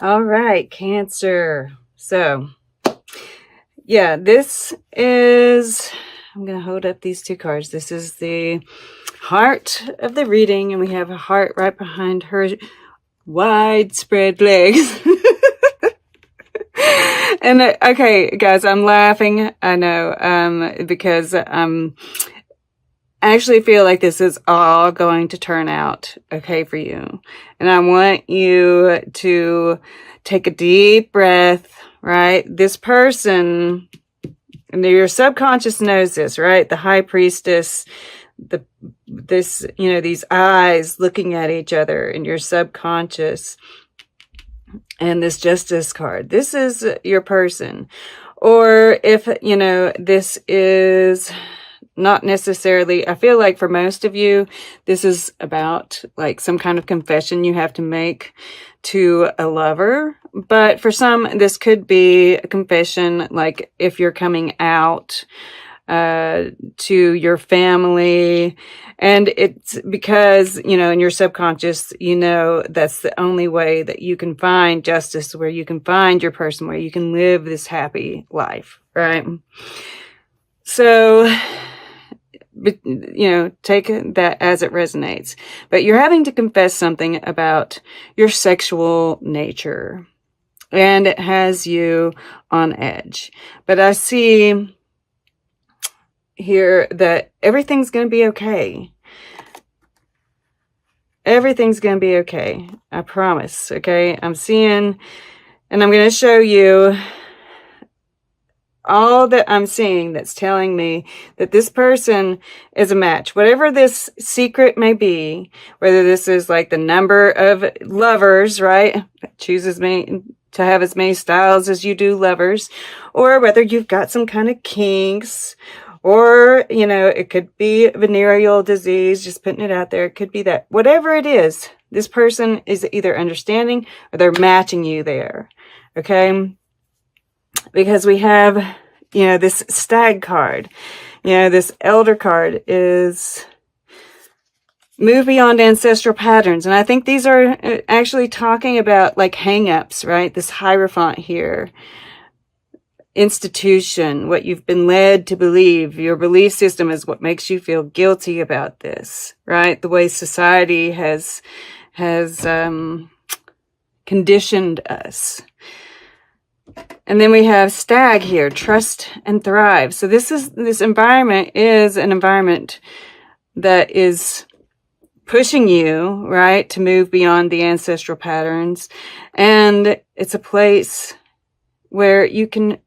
All right, Cancer. So, yeah, this is, I'm going to hold up these two cards. This is the heart of the reading, and we have a heart right behind her widespread legs. And okay, guys, I'm laughing. I know, because I actually feel like this is all going to turn out okay for you. And I want you to take a deep breath, right? This person, and your subconscious knows this, right? The high priestess, these eyes looking at each other in your subconscious, and this justice card. This is your person. Or if, this is not necessarily, I feel like for most of you, this is about like some kind of confession you have to make to a lover. But for some, this could be a confession, like if you're coming out to your family. And it's because, in your subconscious, that's the only way that you can find justice, where you can find your person, where you can live this happy life, right? So, take that as it resonates. But you're having to confess something about your sexual nature, and it has you on edge. But I see here that everything's going to be okay. Everything's going to be okay. I promise. Okay. I'm seeing, and I'm going to show you all that I'm seeing that's telling me that this person is a match. Whatever this secret may be, whether this is like the number of lovers, right? Chooses me to have as many styles as you do lovers, or whether you've got some kind of kinks, or, it could be venereal disease, just putting it out there. It could be that. Whatever it is, this person is either understanding or they're matching you there. Okay? Because we have, this stag card. This elder card is move beyond ancestral patterns. And I think these are actually talking about like hang-ups, right? This Hierophant here. Institution, what you've been led to believe. Your belief system is what makes you feel guilty about this, right? The way society has conditioned us. And then we have stag here, trust and thrive. So this environment is an environment that is pushing you, right, to move beyond the ancestral patterns. And it's a place where you can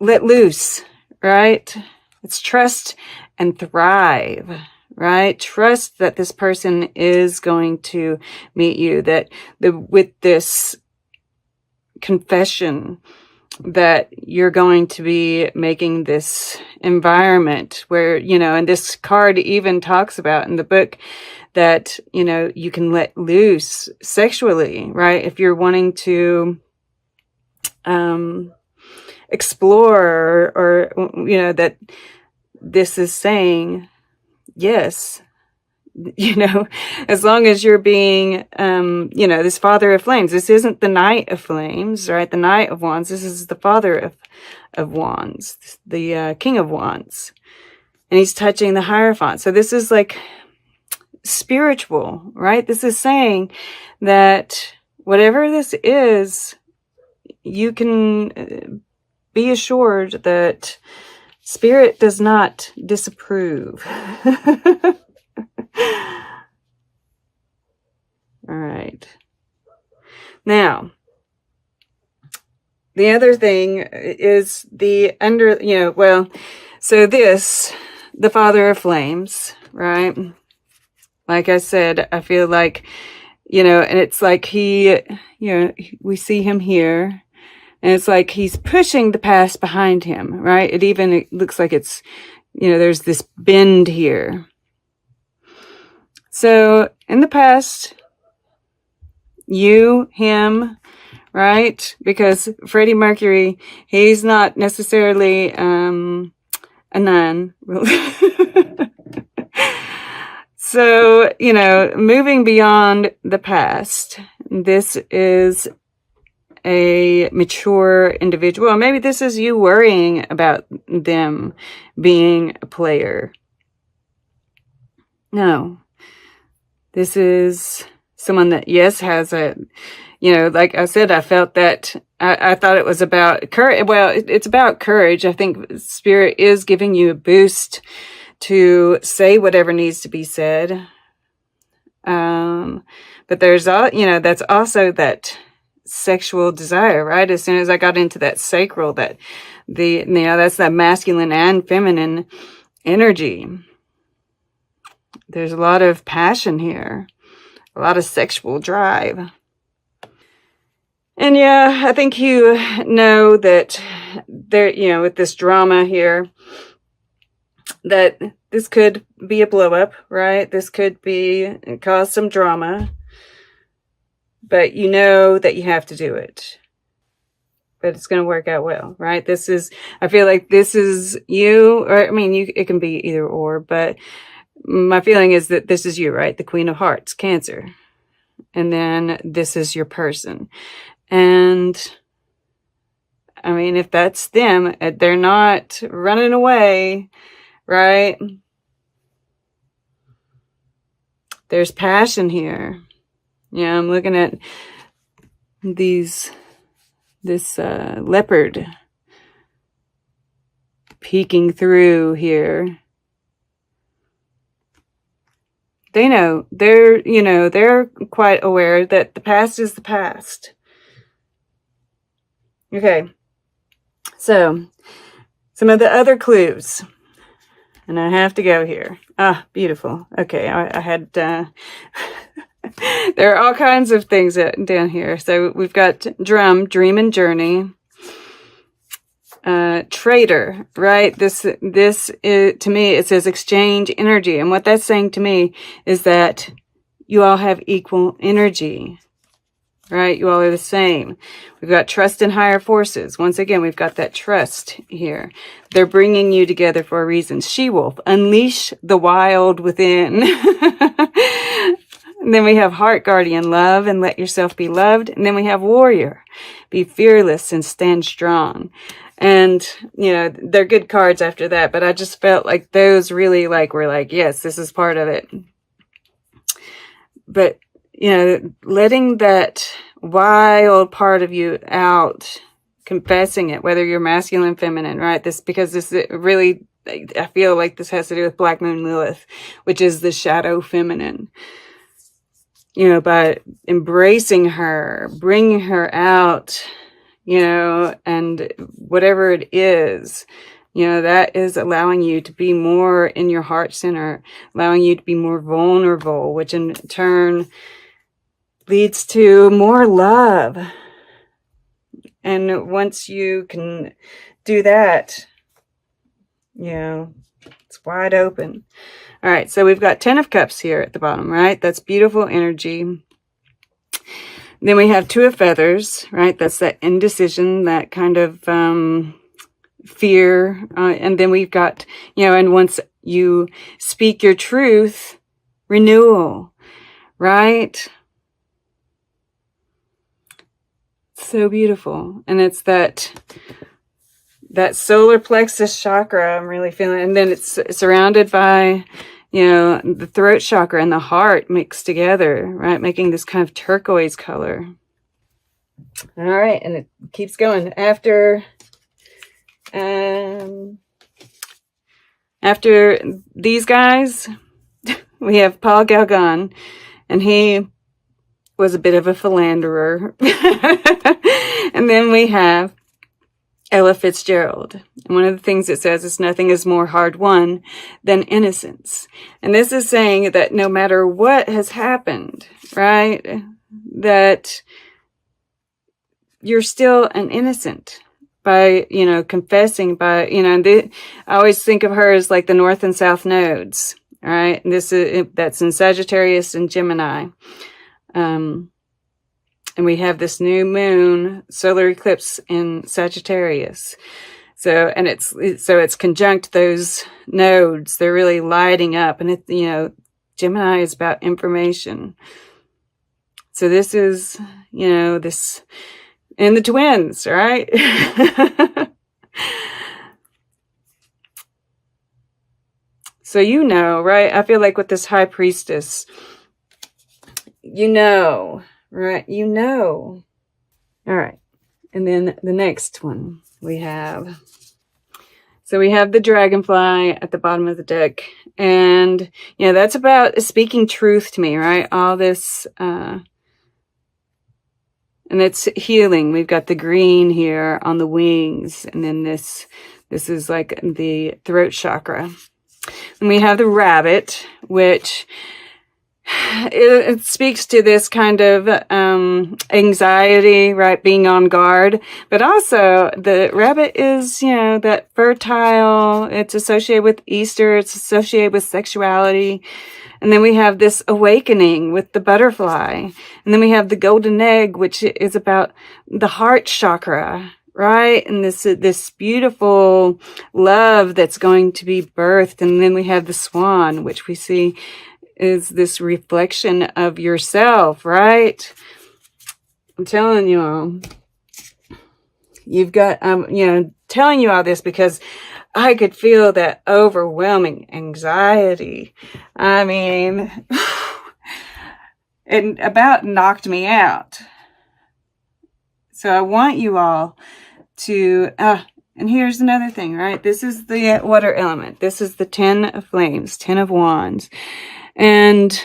let loose, right? It's trust and thrive, right? Trust that this person is going to meet you, that with this confession that you're going to be making this environment where, and this card even talks about in the book that, you can let loose sexually, right? If you're wanting to, explore or that this is saying yes, as long as you're being this Father of Flames. This isn't the Knight of Flames, right? The Knight of Wands. This is the Father of Wands, the King of Wands, and he's touching the Hierophant. So this is like spiritual, right? This is saying that whatever this is, you can be assured that Spirit does not disapprove. All right. Now, the other thing is the so this, the Father of Flames, right? Like I said, I feel like, and it's like he, we see him here. And it's like he's pushing the past behind him, right? It looks like it's, there's this bend here. So in the past, you, him, right? Because Freddie Mercury, he's not necessarily a nun. So, you know, moving beyond the past, this is a mature individual. Maybe this is you worrying about them being a player. No, this is someone that, yes, has a, you know, like I said, I felt that I thought it was about courage. Well, it's about courage. I think Spirit is giving you a boost to say whatever needs to be said. But there's you know, that's also that sexual desire, right? As soon as I got into that sacral, that you know, that's that masculine and feminine energy. There's a lot of passion here, a lot of sexual drive. And yeah, I think you know that there, you know, with this drama here, that this could be a blow up, right? This could be cause some drama, but you know that you have to do it. But it's going to work out well, right? This is, I feel like this is you, or I mean, it can be either or, but my feeling is that this is you, right? The Queen of Hearts, Cancer. And then this is your person. And I mean, if that's them, they're not running away, right? There's passion here. Yeah, I'm looking at this leopard peeking through here. They know, they're quite aware that the past is the past. Okay. So, some of the other clues. And I have to go here. Ah, beautiful. Okay, I had, there are all kinds of things down here. So we've got drum, dream and journey. Trader, right? This is, to me, it says exchange energy. And what that's saying to me is that you all have equal energy, right? You all are the same. We've got trust in higher forces. Once again, we've got that trust here. They're bringing you together for a reason. She-wolf, unleash the wild within. And then we have heart guardian, love and let yourself be loved. And then we have warrior, be fearless and stand strong. And, you know, they're good cards after that, but I just felt like those really were like, yes, this is part of it. But, you know, letting that wild part of you out, confessing it, whether you're masculine, feminine, right? Because this really, I feel like this has to do with Black Moon Lilith, which is the shadow feminine. You know, by embracing her, bringing her out, you know, and whatever it is, you know, that is allowing you to be more in your heart center, allowing you to be more vulnerable, which in turn leads to more love. And once you can do that, you know, it's wide open. All right, so we've got 10 of Cups here at the bottom, right? That's beautiful energy. Then we have 2 of Feathers, right? That's that indecision, that kind of fear. And then we've got, you know, and once you speak your truth, renewal, right? So beautiful. And it's that solar plexus chakra I'm really feeling. And then it's surrounded by, you know, the throat chakra and the heart mixed together, right? Making this kind of turquoise color. All right. And it keeps going. After these guys, we have Paul Gauguin, and he was a bit of a philanderer. And then we have Ella Fitzgerald. And one of the things it says is nothing is more hard won than innocence. And this is saying that no matter what has happened, right, that you're still an innocent by, you know, confessing, by, you know, I always think of her as like the North and South nodes, right? And that's in Sagittarius and Gemini. And we have this new moon solar eclipse in Sagittarius. So, and it's conjunct those nodes. They're really lighting up, and you know, Gemini is about information. So this is, this, and the twins, right? So right? I feel like with this high priestess, right? All right. And then the next one we have. So we have the dragonfly at the bottom of the deck. And, that's about speaking truth to me, right? All this, and it's healing. We've got the green here on the wings. And then this is like the throat chakra. And we have the rabbit, which it speaks to this kind of anxiety, right? Being on guard. But also the rabbit is, that fertile. It's associated with Easter. It's associated with sexuality. And then we have this awakening with the butterfly. And then we have the golden egg, which is about the heart chakra, right? And this beautiful love that's going to be birthed. And then we have the swan, which we see is this reflection of yourself, right? I'm telling you all. You've got, telling you all this because I could feel that overwhelming anxiety. I mean, it about knocked me out. So I want you all to, and here's another thing, right? This is the water element. This is the 10 of flames, 10 of wands. And,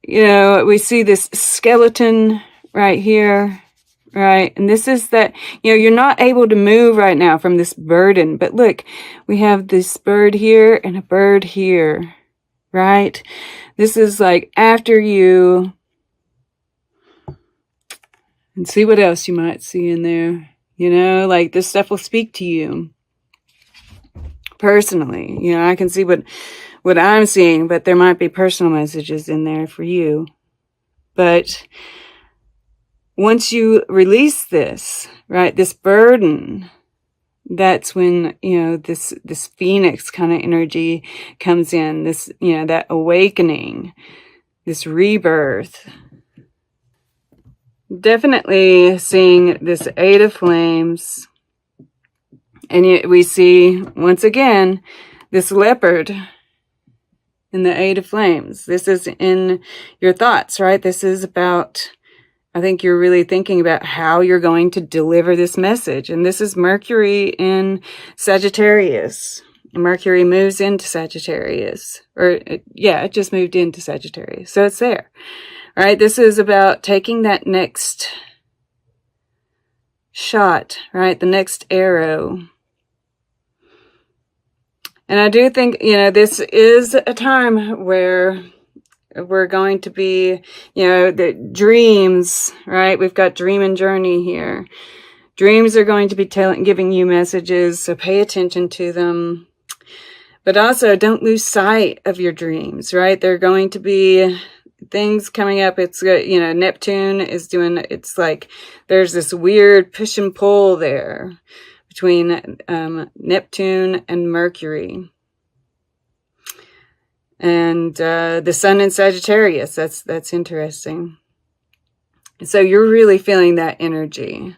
we see this skeleton right here, right? And this is that, you're not able to move right now from this burden. But look, we have this bird here and a bird here, right? This is like after you, and see what else you might see in there. Like this stuff will speak to you personally. I can see what I'm seeing, but there might be personal messages in there for you. But once you release this, right, this burden, that's when, this phoenix kind of energy comes in, this, that awakening, this rebirth. Definitely seeing this 8 of flames. And yet we see, once again, this leopard in the 8 of flames. This is in your thoughts, right? This is about, I think you're really thinking about how you're going to deliver this message. And this is Mercury in Sagittarius. Mercury moves into Sagittarius. It just moved into Sagittarius. So it's there. All right, this is about taking that next shot, right? The next arrow. And I do think, this is a time where we're going to be, the dreams, right? We've got dream and journey here. Dreams are going to be giving you messages, so pay attention to them. But also, don't lose sight of your dreams, right? They're going to be things coming up. It's, Neptune is doing, it's like there's this weird push and pull there between Neptune and Mercury. And the sun in Sagittarius, that's interesting. So you're really feeling that energy.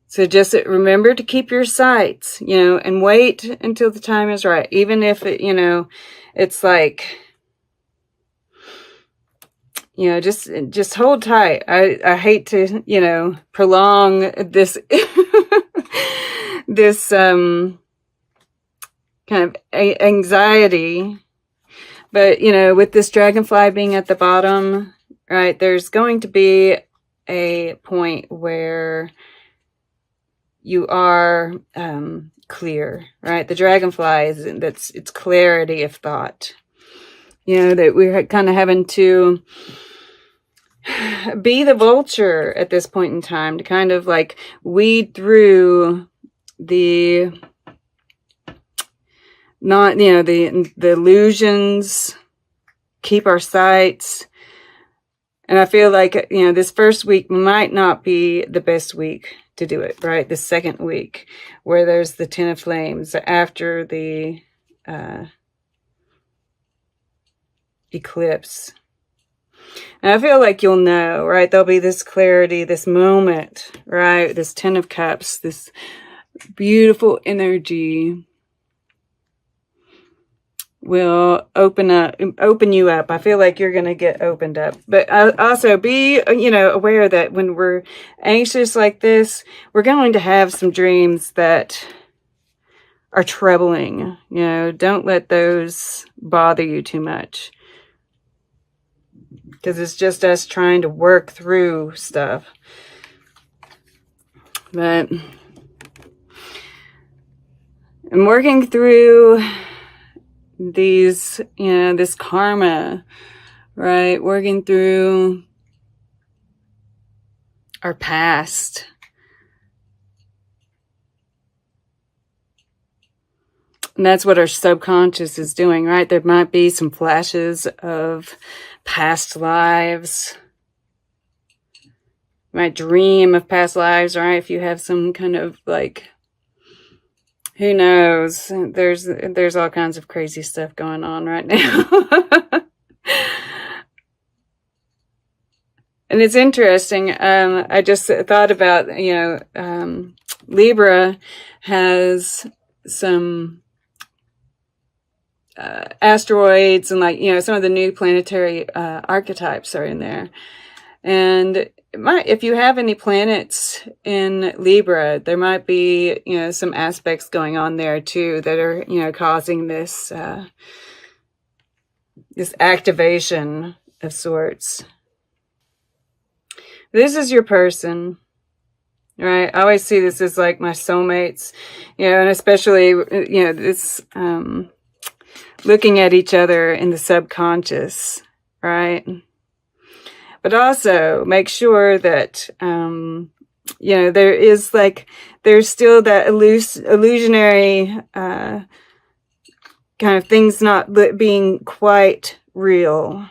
So just remember to keep your sights, and wait until the time is right. Even if it, it's like, just hold tight. I hate to, prolong this, this, kind of anxiety. But, with this dragonfly being at the bottom, right, there's going to be a point where you are clear, right? The dragonfly it's clarity of thought. That we're kind of having to be the vulture at this point in time to kind of like weed through the the illusions, keep our sights. And I feel like, this first week might not be the best week to do it, right? The second week where there's the 10 of flames after the eclipse. And I feel like you'll know, right? There'll be this clarity, this moment, right? This 10 of Cups, this beautiful energy will open you up. I feel like you're going to get opened up. But also be, aware that when we're anxious like this, we're going to have some dreams that are troubling. Don't let those bother you too much. Because it's just us trying to work through stuff. But I'm working through these, this karma, right? Working through our past. And that's what our subconscious is doing, right? There might be some flashes of past lives. You might dream of past lives, right? If you have some kind of who knows? There's all kinds of crazy stuff going on right now. And it's interesting. I just thought about, Libra has some asteroids and some of the new planetary archetypes are in there. And if you have any planets in Libra, there might be, some aspects going on there too that are, causing this, this activation of sorts. This is your person, right? I always see this as like my soulmates, and especially, this, looking at each other in the subconscious, right? But also make sure that, there is there's still that illusionary, kind of things not being quite real,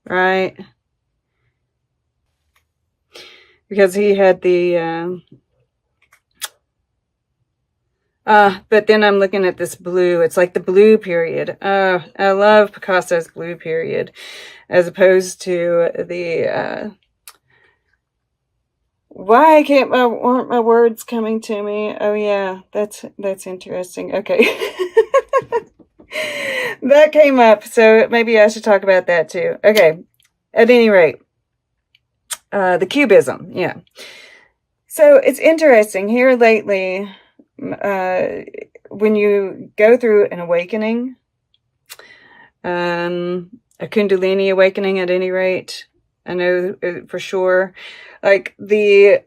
right? Because he had the, but then I'm looking at this blue. It's like the blue period. I love Picasso's blue period as opposed to the, why aren't my words coming to me? Oh yeah, that's interesting. Okay. That came up, so maybe I should talk about that too. Okay. At any rate, the cubism. Yeah. So it's interesting here lately, when you go through an awakening, a Kundalini awakening at any rate, I know for sure, the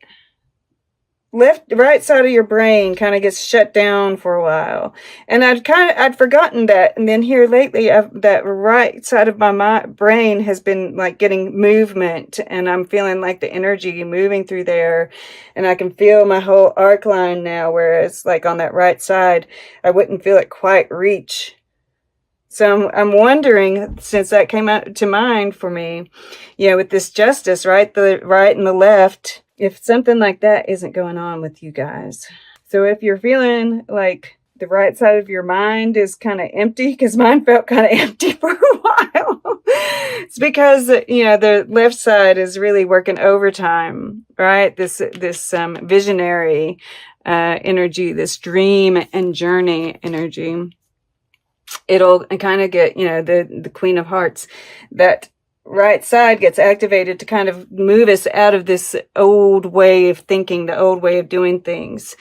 right side of your brain kind of gets shut down for a while. And I'd forgotten that. And then here lately, that right side of my brain has been getting movement, and I'm feeling like the energy moving through there, and I can feel my whole arc line now, whereas on that right side, I wouldn't feel it quite reach. So I'm wondering, since that came out to mind for me, with this justice, right? The right and the left, if something like that isn't going on with you guys. So if you're feeling like the right side of your mind is kind of empty, because mine felt kind of empty for a while, it's because, the left side is really working overtime, right? This visionary energy, this dream and journey energy. It'll kind of get, the Queen of Hearts, that right side gets activated to kind of move us out of this old way of thinking, the old way of doing things.